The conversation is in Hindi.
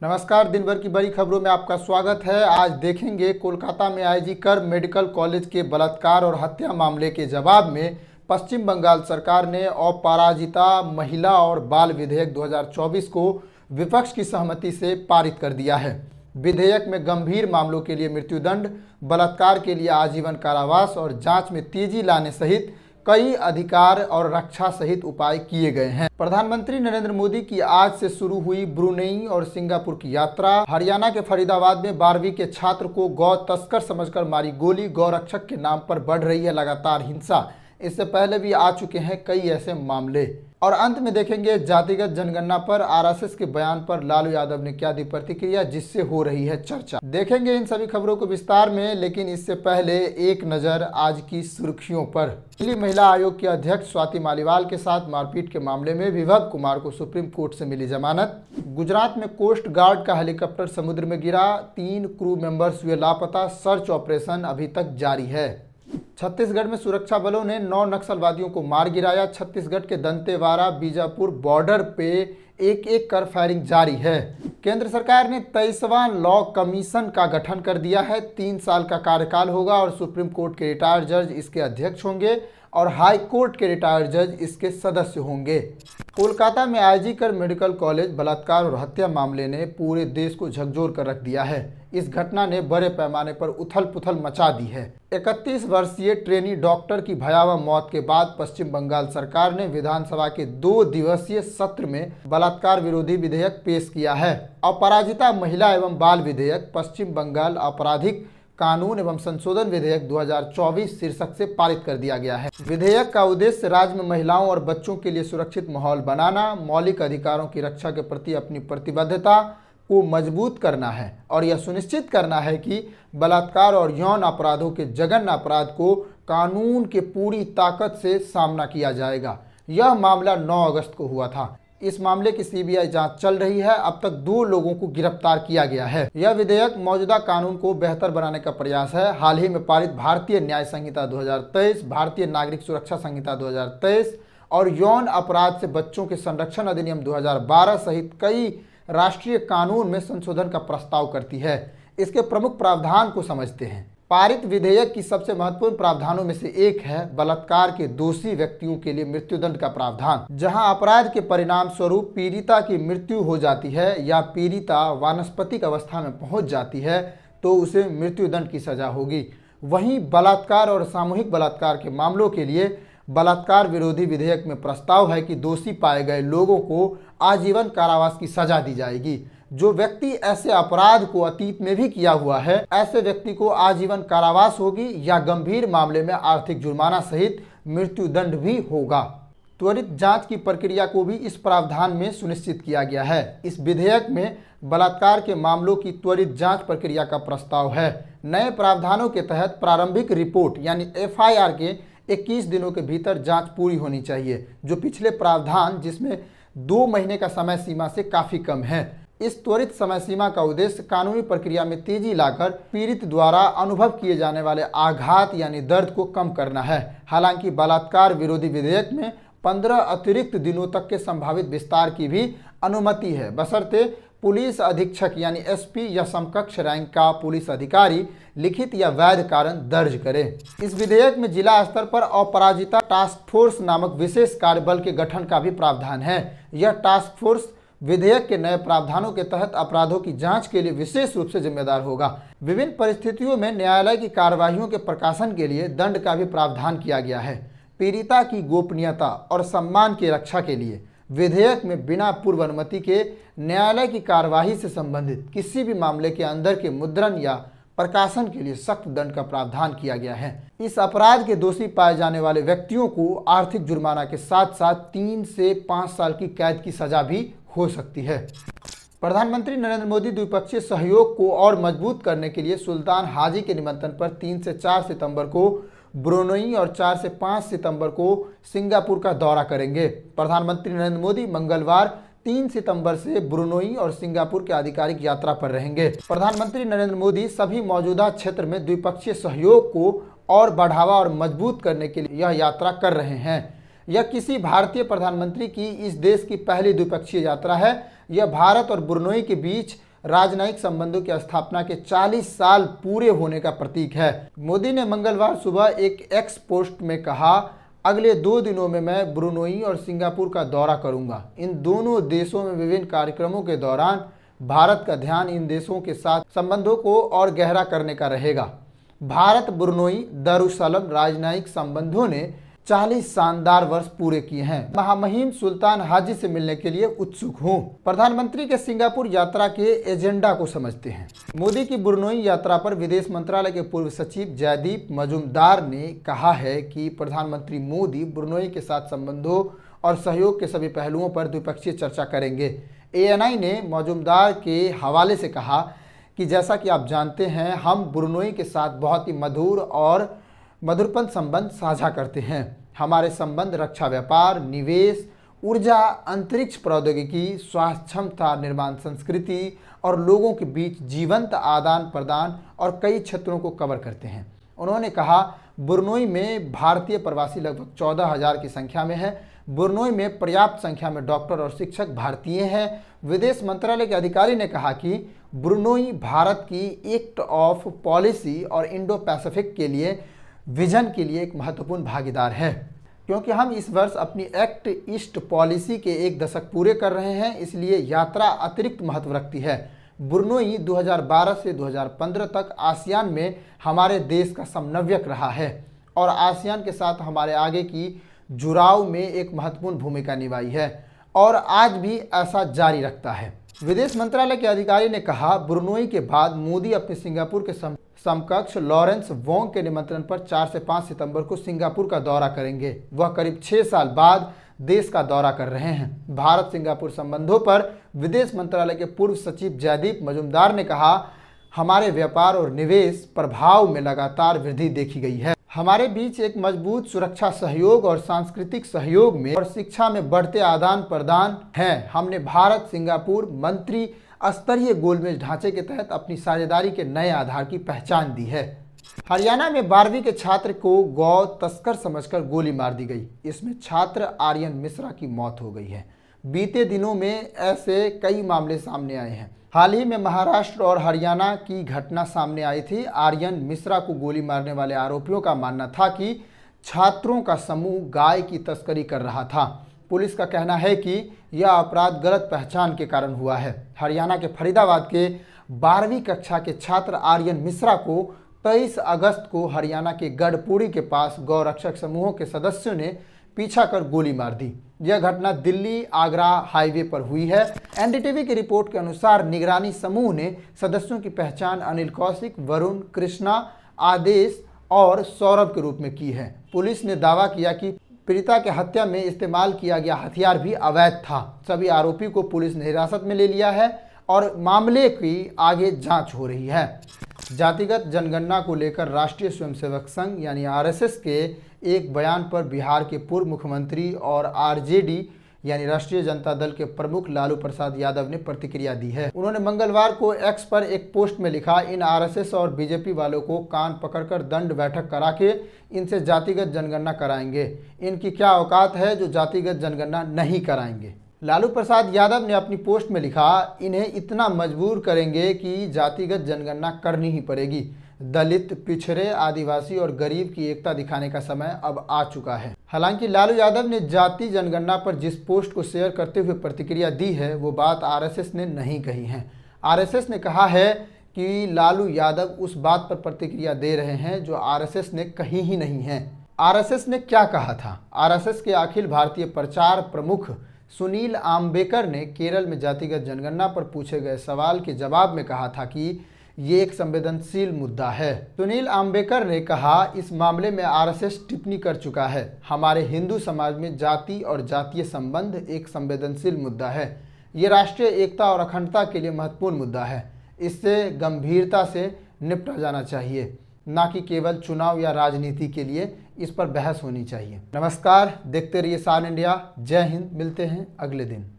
नमस्कार। दिन भर की बड़ी खबरों में आपका स्वागत है। आज देखेंगे कोलकाता में आईजी कर मेडिकल कॉलेज के बलात्कार और हत्या मामले के जवाब में पश्चिम बंगाल सरकार ने अपराजिता महिला और बाल विधेयक 2024 को विपक्ष की सहमति से पारित कर दिया है। विधेयक में गंभीर मामलों के लिए मृत्युदंड, बलात्कार के लिए आजीवन कारावास और जांच में तेजी लाने सहित कई अधिकार और रक्षा सहित उपाय किए गए हैं। प्रधानमंत्री नरेंद्र मोदी की आज से शुरू हुई ब्रुनेई और सिंगापुर की यात्रा। हरियाणा के फरीदाबाद में 12वीं के छात्र को गौ तस्कर समझकर मारी गोली। गौरक्षक के नाम पर बढ़ रही है लगातार हिंसा। इससे पहले भी आ चुके हैं कई ऐसे मामले। और अंत में देखेंगे जातिगत जनगणना पर आरएसएस के बयान पर लालू यादव ने क्या दी प्रतिक्रिया, जिससे हो रही है चर्चा। देखेंगे इन सभी खबरों को विस्तार में, लेकिन इससे पहले एक नजर आज की सुर्खियों पर। दिल्ली महिला आयोग की अध्यक्ष स्वाति मालीवाल के साथ मारपीट के मामले में विभव कुमार को सुप्रीम कोर्ट से मिली जमानत। गुजरात में कोस्ट गार्ड का हेलीकॉप्टर समुद्र में गिरा, 3 क्रू मेंबर्स हुए लापता। सर्च ऑपरेशन अभी तक जारी है। छत्तीसगढ़ में सुरक्षा बलों ने 9 नक्सलवादियों को मार गिराया। छत्तीसगढ़ के दंतेवाड़ा बीजापुर बॉर्डर पे एक कर फायरिंग जारी है। केंद्र सरकार ने 23वां लॉ कमीशन का गठन कर दिया है। 3 साल का कार्यकाल होगा और सुप्रीम कोर्ट के रिटायर्ड जज इसके अध्यक्ष होंगे और हाई कोर्ट के रिटायर्ड जज इसके सदस्य होंगे। कोलकाता में आईजी कर मेडिकल कॉलेज बलात्कार और हत्या मामले ने पूरे देश को झकझोर कर रख दिया है। इस घटना ने बड़े पैमाने पर उथल पुथल मचा दी है। 31 वर्षीय ट्रेनी डॉक्टर की भयावह मौत के बाद पश्चिम बंगाल सरकार ने विधानसभा के 2 दिवसीय सत्र में बलात्कार विरोधी विधेयक पेश किया है। अपराजिता महिला एवं बाल विधेयक पश्चिम बंगाल आपराधिक कानून एवं संशोधन विधेयक 2024 शीर्षक से पारित कर दिया गया है। विधेयक का उद्देश्य राज्य में महिलाओं और बच्चों के लिए सुरक्षित माहौल बनाना, मौलिक अधिकारों की रक्षा के प्रति अपनी प्रतिबद्धता को मजबूत करना है और यह सुनिश्चित करना है कि बलात्कार और यौन अपराधों के जघन्य अपराध को कानून के पूरी ताकत से सामना किया जाएगा। यह मामला 9 अगस्त को हुआ था। इस मामले की सीबीआई जांच चल रही है। अब तक 2 लोगों को गिरफ्तार किया गया है। यह विधेयक मौजूदा कानून को बेहतर बनाने का प्रयास है। हाल ही में पारित भारतीय न्याय संहिता 2023, भारतीय नागरिक सुरक्षा संहिता 2023 और यौन अपराध से बच्चों के संरक्षण अधिनियम 2012 सहित कई राष्ट्रीय कानून में संशोधन का प्रस्ताव करती है। इसके प्रमुख प्रावधान को समझते हैं। पारित विधेयक की सबसे महत्वपूर्ण प्रावधानों में से एक है बलात्कार के दोषी व्यक्तियों के लिए मृत्युदंड का प्रावधान। जहां अपराध के परिणाम स्वरूप पीड़िता की मृत्यु हो जाती है या पीड़िता वानस्पतिक अवस्था में पहुंच जाती है तो उसे मृत्युदंड की सजा होगी। वहीं बलात्कार और सामूहिक बलात्कार के मामलों के लिए बलात्कार विरोधी विधेयक में प्रस्ताव है कि दोषी पाए गए लोगों को आजीवन कारावास की सजा दी जाएगी। जो व्यक्ति ऐसे अपराध को अतीत में भी किया हुआ है, ऐसे व्यक्ति को आजीवन कारावास होगी या गंभीर मामले में आर्थिक जुर्माना सहित मृत्युदंड भी होगा। त्वरित जांच की प्रक्रिया को भी इस प्रावधान में सुनिश्चित किया गया है। इस विधेयक में बलात्कार के मामलों की त्वरित जांच प्रक्रिया का प्रस्ताव है। नए प्रावधानों के तहत प्रारंभिक रिपोर्ट यानी एफआईआर के 21 दिनों के भीतर जांच पूरी होनी चाहिए, जो पिछले प्रावधान जिसमें 2 महीने का समय सीमा से काफी कम है। इस त्वरित समय सीमा का उद्देश्य कानूनी प्रक्रिया में तेजी लाकर पीड़ित द्वारा अनुभव किए जाने वाले आघात यानी दर्द को कम करना है। हालांकि बलात्कार विरोधी विधेयक में 15 अतिरिक्त दिनों तक के संभावित विस्तार की भी अनुमति है, बशर्ते पुलिस अधीक्षक यानी एसपी या समकक्ष रैंक का पुलिस अधिकारी लिखित या वैध कारण दर्ज करे। इस विधेयक में जिला स्तर पर अपराजिता टास्क फोर्स नामक विशेष कार्यबल के गठन का भी प्रावधान है। यह टास्क फोर्स विधेयक के नए प्रावधानों के तहत अपराधों की जांच के लिए विशेष रूप से जिम्मेदार होगा। विभिन्न परिस्थितियों में न्यायालय की कार्यवाहियों के प्रकाशन के लिए दंड का भी प्रावधान किया गया है। पीड़िता की गोपनीयता और सम्मान की रक्षा के लिए विधेयक में बिना पूर्व अनुमति के न्यायालय की कार्यवाही से संबंधित किसी भी मामले के अंदर के मुद्रण या प्रकाशन के लिए सख्त दंड का प्रावधान किया गया है। इस अपराध के दोषी पाए जाने वाले व्यक्तियों को आर्थिक जुर्माना के साथ साथ 3 से 5 साल की कैद की सजा भी हो सकती है। प्रधानमंत्री नरेंद्र मोदी द्विपक्षीय सहयोग को और मजबूत करने के लिए सुल्तान हाजी के निमंत्रण पर 3 से 4 सितंबर को ब्रुनेई और 4 से 5 सितंबर को सिंगापुर का दौरा करेंगे। प्रधानमंत्री नरेंद्र मोदी मंगलवार 3 सितंबर से ब्रुनेई और सिंगापुर के आधिकारिक यात्रा पर रहेंगे। प्रधानमंत्री नरेंद्र मोदी सभी मौजूदा क्षेत्र में द्विपक्षीय सहयोग को और बढ़ावा और मजबूत करने के लिए यह यात्रा कर रहे हैं। यह किसी भारतीय प्रधानमंत्री की इस देश की पहली द्विपक्षीय यात्रा है। यह भारत और ब्रुनेई के बीच राजनयिक संबंधों की स्थापना के 40 साल पूरे होने का प्रतीक है। मोदी ने मंगलवार सुबह एक एक्स पोस्ट में कहा, अगले 2 दिनों में मैं ब्रुनोई और सिंगापुर का दौरा करूंगा। इन दोनों देशों में विभिन्न कार्यक्रमों के दौरान भारत का ध्यान इन देशों के साथ संबंधों को और गहरा करने का रहेगा। भारत ब्रुनोई दरुसलम राजनयिक संबंधों ने 40 शानदार वर्ष पूरे किए हैं। महामहिम सुल्तान हाजी से मिलने के लिए उत्सुक हूं। प्रधानमंत्री के सिंगापुर यात्रा के एजेंडा को समझते हैं। मोदी की ब्रुनोई यात्रा पर विदेश मंत्रालय के पूर्व सचिव जयदीप मजूमदार ने कहा है कि प्रधानमंत्री मोदी ब्रुनोई के साथ संबंधों और सहयोग के सभी पहलुओं पर द्विपक्षीय चर्चा करेंगे। ANI ने मजूमदार के हवाले से कहा कि जैसा कि आप जानते हैं, हम ब्रुनोई के साथ बहुत ही मधुर और मधुरपन संबंध साझा करते हैं। हमारे संबंध रक्षा, व्यापार, निवेश, ऊर्जा, अंतरिक्ष प्रौद्योगिकी, स्वास्थ्य क्षमता, निर्माण, संस्कृति और लोगों के बीच जीवंत आदान प्रदान और कई क्षेत्रों को कवर करते हैं। उन्होंने कहा, ब्रुनोई में भारतीय प्रवासी लगभग 14,000 की संख्या में है। ब्रुनोई में पर्याप्त संख्या में डॉक्टर और शिक्षक भारतीय हैं। विदेश मंत्रालय के अधिकारी ने कहा कि ब्रुनोई भारत की एक्ट ऑफ पॉलिसी और इंडो पैसिफिक के लिए विजन के लिए एक महत्वपूर्ण भागीदार है। क्योंकि हम इस वर्ष अपनी एक्ट ईस्ट पॉलिसी के 1 दशक पूरे कर रहे हैं, इसलिए यात्रा अतिरिक्त महत्व रखती है। ब्रुनोई 2012 से 2015 तक आसियान में हमारे देश का समन्वयक रहा है और आसियान के साथ हमारे आगे की जुड़ाव में एक महत्वपूर्ण भूमिका निभाई है और आज भी ऐसा जारी रखता है। विदेश मंत्रालय के अधिकारी ने कहा, ब्रुनोई के बाद मोदी अपने सिंगापुर के समकक्ष लॉरेंस वोंग के निमंत्रण पर 4 से 5 सितंबर को सिंगापुर का दौरा करेंगे। वह करीब 6 साल बाद देश का दौरा कर रहे हैं। भारत सिंगापुर संबंधों पर विदेश मंत्रालय के पूर्व सचिव जयदीप मजूमदार ने कहा, हमारे व्यापार और निवेश प्रभाव में लगातार वृद्धि देखी गई है। हमारे बीच एक मजबूत सुरक्षा सहयोग और सांस्कृतिक सहयोग में और शिक्षा में बढ़ते आदान प्रदान हैं। हमने भारत सिंगापुर मंत्री स्तरीय गोलमेज ढांचे के तहत अपनी साझेदारी के नए आधार की पहचान दी है। हरियाणा में 12वीं के छात्र को गौ तस्कर समझकर गोली मार दी गई। इसमें छात्र आर्यन मिश्रा की मौत हो गई है। बीते दिनों में ऐसे कई मामले सामने आए हैं। हाल ही में महाराष्ट्र और हरियाणा की घटना सामने आई थी। आर्यन मिश्रा को गोली मारने वाले आरोपियों का मानना था कि छात्रों का समूह गाय की तस्करी कर रहा था। पुलिस का कहना है कि यह अपराध गलत पहचान के कारण हुआ है। हरियाणा के फरीदाबाद के 12वीं कक्षा के छात्र आर्यन मिश्रा को 23 अगस्त को हरियाणा के गढ़पुरी के पास गौरक्षक समूहों के सदस्यों ने पीछा कर गोली मार दी। यह घटना दिल्ली आगरा हाईवे पर हुई है। NDTV की रिपोर्ट के अनुसार निगरानी समूह ने सदस्यों की पहचान अनिल कौशिक, वरुण, कृष्णा, आदेश और सौरभ के रूप में की है। पुलिस ने दावा किया कि पीड़िता के हत्या में इस्तेमाल किया गया हथियार भी अवैध था। सभी आरोपी को पुलिस ने हिरासत में ले लिया है और मामले की आगे जांच हो रही है। जातिगत जनगणना को लेकर राष्ट्रीय स्वयंसेवक संघ यानी RSS के एक बयान पर बिहार के पूर्व मुख्यमंत्री और RJD यानी राष्ट्रीय जनता दल के प्रमुख लालू प्रसाद यादव ने प्रतिक्रिया दी है। उन्होंने मंगलवार को X पर एक पोस्ट में लिखा, इन RSS और बीजेपी वालों को कान पकड़कर दंड बैठक करा के इनसे जातिगत जनगणना कराएंगे। इनकी क्या औकात है जो जातिगत जनगणना नहीं कराएंगे। लालू प्रसाद यादव ने अपनी पोस्ट में लिखा, इन्हें इतना मजबूर करेंगे कि जातिगत जनगणना करनी ही पड़ेगी। दलित, पिछड़े, आदिवासी और गरीब की एकता दिखाने का समय अब आ चुका है। हालांकि लालू यादव ने जाति जनगणना पर जिस पोस्ट को शेयर करते हुए प्रतिक्रिया दी है वो बात RSS ने नहीं कही है। RSS ने कहा है कि लालू यादव उस बात पर प्रतिक्रिया दे रहे हैं जो RSS ने कही ही नहीं है। RSS ने क्या कहा था? RSS के अखिल भारतीय प्रचार प्रमुख सुनील आम्बेकर ने केरल में जातिगत जनगणना पर पूछे गए सवाल के जवाब में कहा था कि ये एक संवेदनशील मुद्दा है। सुनील आम्बेकर ने कहा, इस मामले में RSS टिप्पणी कर चुका है। हमारे हिंदू समाज में जाति और जातीय संबंध एक संवेदनशील मुद्दा है। ये राष्ट्रीय एकता और अखंडता के लिए महत्वपूर्ण मुद्दा है। इससे गंभीरता से निपटा जाना चाहिए, ना कि केवल चुनाव या राजनीति के लिए इस पर बहस होनी चाहिए। नमस्कार, देखते रहिए सान इंडिया। जय हिंद। मिलते हैं अगले दिन।